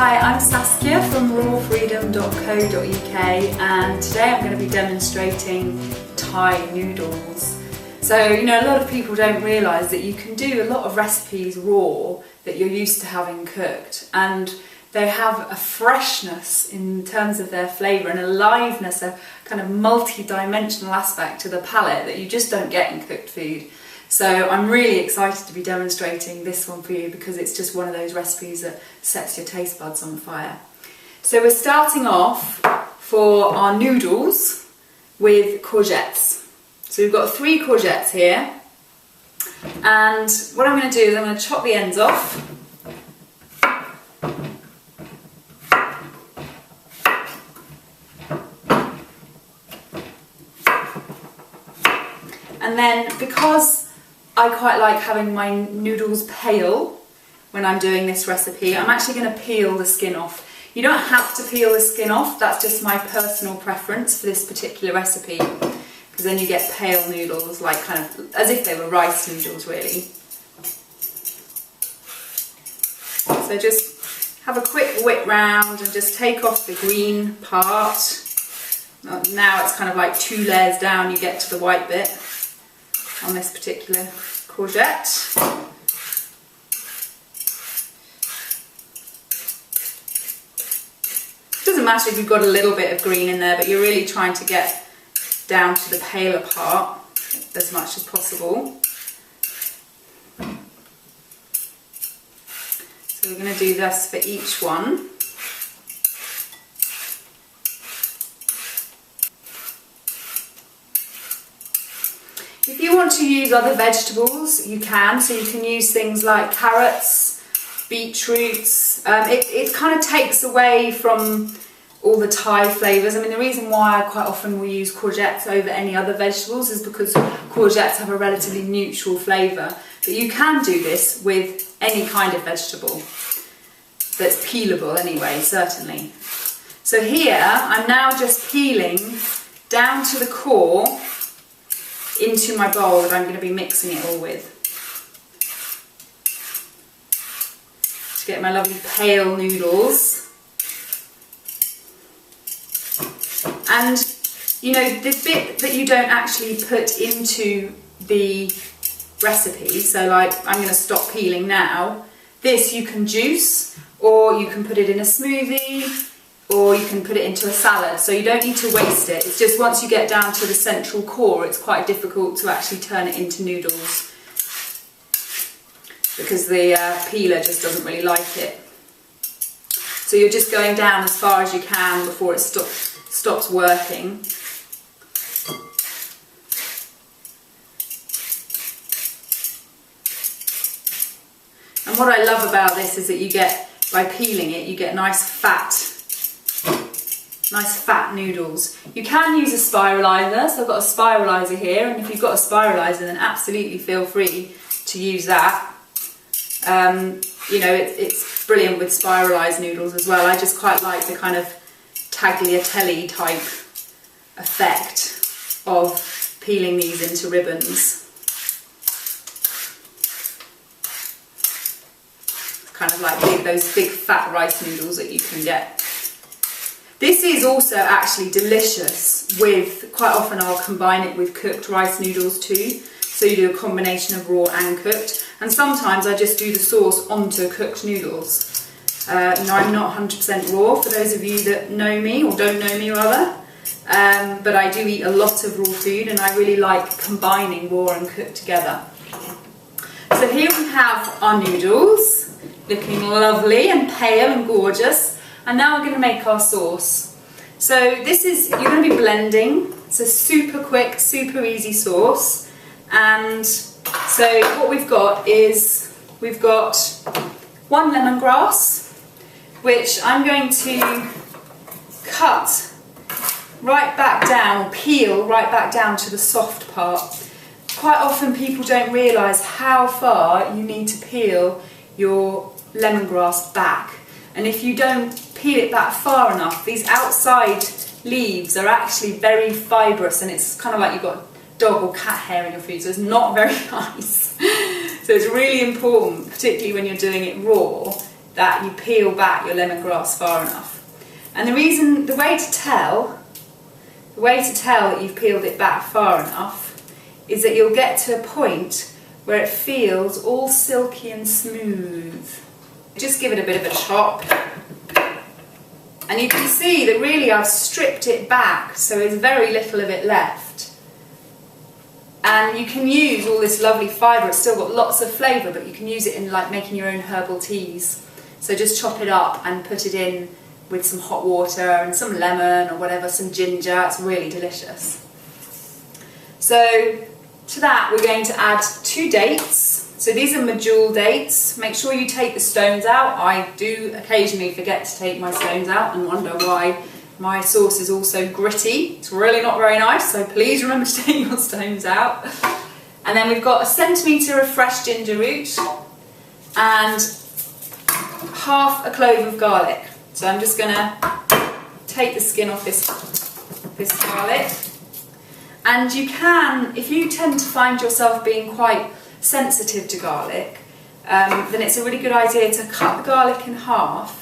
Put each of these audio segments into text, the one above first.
Hi, I'm Saskia from rawfreedom.co.uk and today I'm going to be demonstrating Thai noodles. So, a lot of people don't realise that you can do a lot of recipes raw that you're used to having cooked, and they have a freshness in terms of their flavour and a liveness, a kind of multi-dimensional aspect to the palate that you just don't get in cooked food. So I'm really excited to be demonstrating this one for you because it's just one of those recipes that sets your taste buds on fire. So we're starting off for our noodles with courgettes. So we've got 3 courgettes here, and what I'm going to do is I'm going to chop the ends off. And then, because I quite like having my noodles pale when I'm doing this recipe, I'm actually going to peel the skin off. You don't have to peel the skin off, that's just my personal preference for this particular recipe, because then you get pale noodles, like kind of as if they were rice noodles really. So just have a quick whip round and just take off the green part. Now it's kind of like 2 layers down, you get to the white bit on this particular courgette. It doesn't matter if you've got a little bit of green in there, but you're really trying to get down to the paler part as much as possible. So we're going to do this for each one. If you want to use other vegetables, you can. So you can use things like carrots, beetroots. It kind of takes away from all the Thai flavours. I mean, the reason why I quite often will use courgettes over any other vegetables is because courgettes have a relatively neutral flavour. But you can do this with any kind of vegetable that's peelable anyway, certainly. So here, I'm now just peeling down to the core into my bowl that I'm going to be mixing it all with, to get my lovely pale noodles. And the bit that you don't actually put into the recipe, so like I'm going to stop peeling now, this you can juice, or you can put it in a smoothie, or you can put it into a salad, so you don't need to waste it. It's just once you get down to the central core, it's quite difficult to actually turn it into noodles because the peeler just doesn't really like it. So you're just going down as far as you can before it stops working. And what I love about this is that you get, by peeling it, you get nice fat noodles. You can use a spiralizer, so I've got a spiralizer here, and if you've got a spiralizer then absolutely feel free to use that. It's brilliant with spiralised noodles as well. I just quite like the kind of tagliatelle type effect of peeling these into ribbons. Kind of like those big fat rice noodles that you can get. This is also actually delicious with, quite often I'll combine it with cooked rice noodles too. So you do a combination of raw and cooked. And sometimes I just do the sauce onto cooked noodles. I'm not 100% raw, for those of you that know me, or don't know me rather. But I do eat a lot of raw food, and I really like combining raw and cooked together. So here we have our noodles, looking lovely and pale and gorgeous. And now we're going to make our sauce. So you're going to be blending. It's a super quick, super easy sauce. And so what we've got is, we've got 1 lemongrass, which I'm going to cut right back down, peel right back down to the soft part. Quite often people don't realise how far you need to peel your lemongrass back. And if you don't peel it back far enough, these outside leaves are actually very fibrous, and it's kind of like you've got dog or cat hair in your food, so it's not very nice. So it's really important, particularly when you're doing it raw, that you peel back your lemongrass far enough. And the way to tell that you've peeled it back far enough is that you'll get to a point where it feels all silky and smooth. Just give it a bit of a chop. And you can see that really I've stripped it back, so there's very little of it left. And you can use all this lovely fibre, it's still got lots of flavour, but you can use it in like making your own herbal teas. So just chop it up and put it in with some hot water and some lemon or whatever, some ginger. It's really delicious. So to that we're going to add 2 dates. So these are medjool dates. Make sure you take the stones out. I do occasionally forget to take my stones out and wonder why my sauce is also gritty. It's really not very nice, so please remember to take your stones out. And then we've got 1 centimetre of fresh ginger root and half a clove of garlic. So I'm just going to take the skin off this garlic. And you can, if you tend to find yourself being quite sensitive to garlic, then it's a really good idea to cut the garlic in half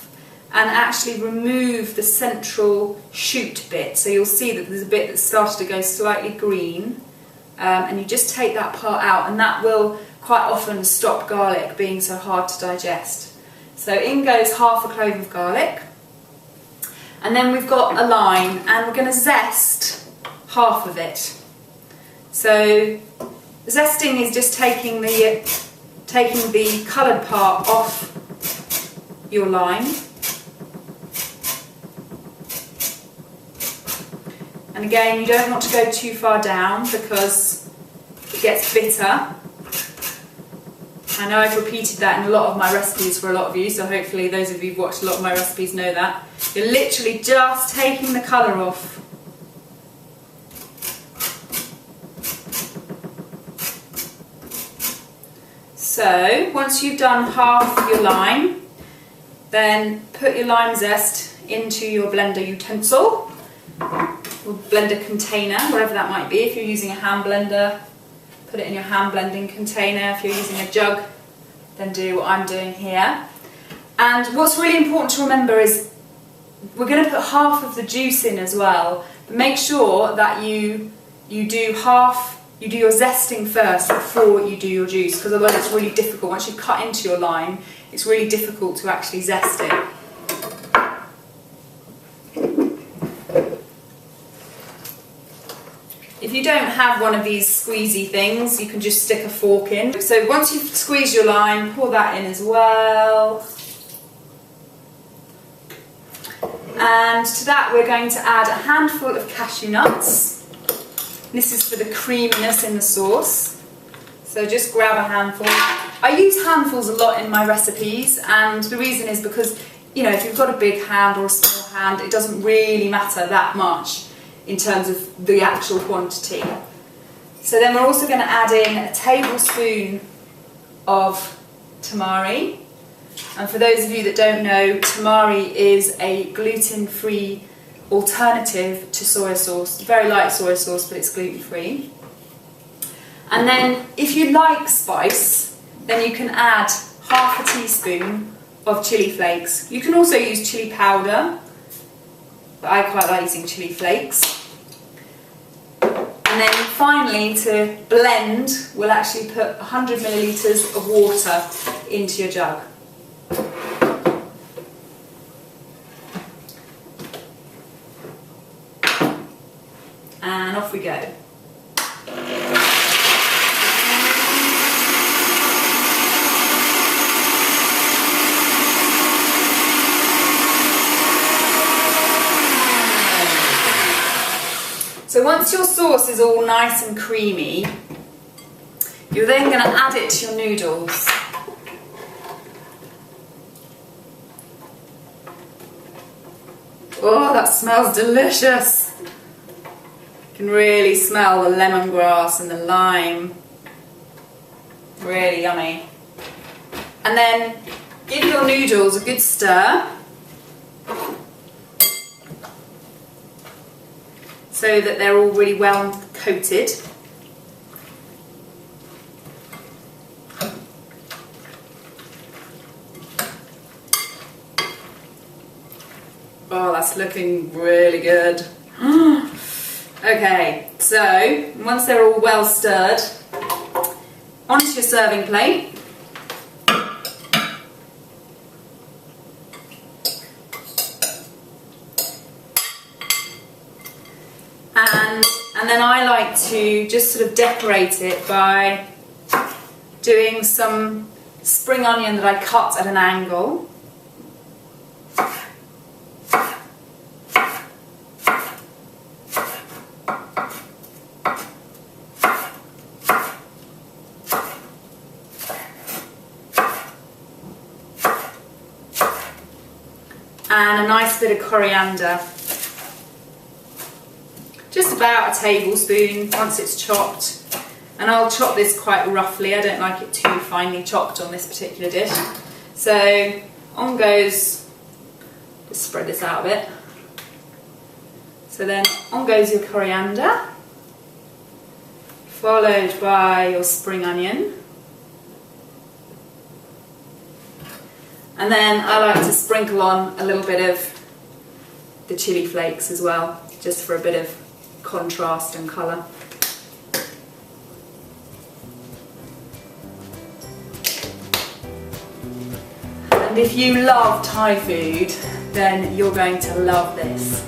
and actually remove the central shoot bit. So you'll see that there's a bit that's started to go slightly green, and you just take that part out, and that will quite often stop garlic being so hard to digest. So in goes half a clove of garlic, and then we've got a lime, and we're going to zest half of it. So zesting is just taking the coloured part off your lime. And again, you don't want to go too far down because it gets bitter. I know I've repeated that in a lot of my recipes for a lot of you, so hopefully those of you who've watched a lot of my recipes know that. You're literally just taking the colour off. So once you've done half of your lime, then put your lime zest into your blender utensil, or blender container, whatever that might be. If you're using a hand blender, put it in your hand blending container. If you're using a jug, then do what I'm doing here. And what's really important to remember is we're going to put half of the juice in as well, but make sure that you do your zesting first before you do your juice, because otherwise it's really difficult. Once you cut into your lime, it's really difficult to actually zest it. If you don't have one of these squeezy things, you can just stick a fork in. So once you've squeezed your lime, pour that in as well. And to that we're going to add a handful of cashew nuts. This is for the creaminess in the sauce. So just grab a handful. I use handfuls a lot in my recipes, and the reason is because, you know, if you've got a big hand or a small hand, it doesn't really matter that much in terms of the actual quantity. So then we're also going to add in a tablespoon of tamari. And for those of you that don't know, tamari is a gluten-free alternative to soy sauce. Very light soy sauce, but it's gluten-free. And then if you like spice, then you can add half a teaspoon of chili flakes. You can also use chili powder, but I quite like using chili flakes. And then finally, to blend, we'll actually put 100 millilitres of water into your jug. And off we go. So once your sauce is all nice and creamy, you're then going to add it to your noodles. Oh, that smells delicious. You can really smell the lemongrass and the lime. Really yummy. And then give your noodles a good stir, so that they're all really well coated. Oh, that's looking really good. Okay, so once they're all well stirred, onto your serving plate. And then I like to just sort of decorate it by doing some spring onion that I cut at an angle. And a nice bit of coriander. Just about a tablespoon once it's chopped. And I'll chop this quite roughly, I don't like it too finely chopped on this particular dish. So on goes, just spread this out a bit. So then on goes your coriander, followed by your spring onion. And then I like to sprinkle on a little bit of the chili flakes as well, just for a bit of contrast and colour. And if you love Thai food, then you're going to love this.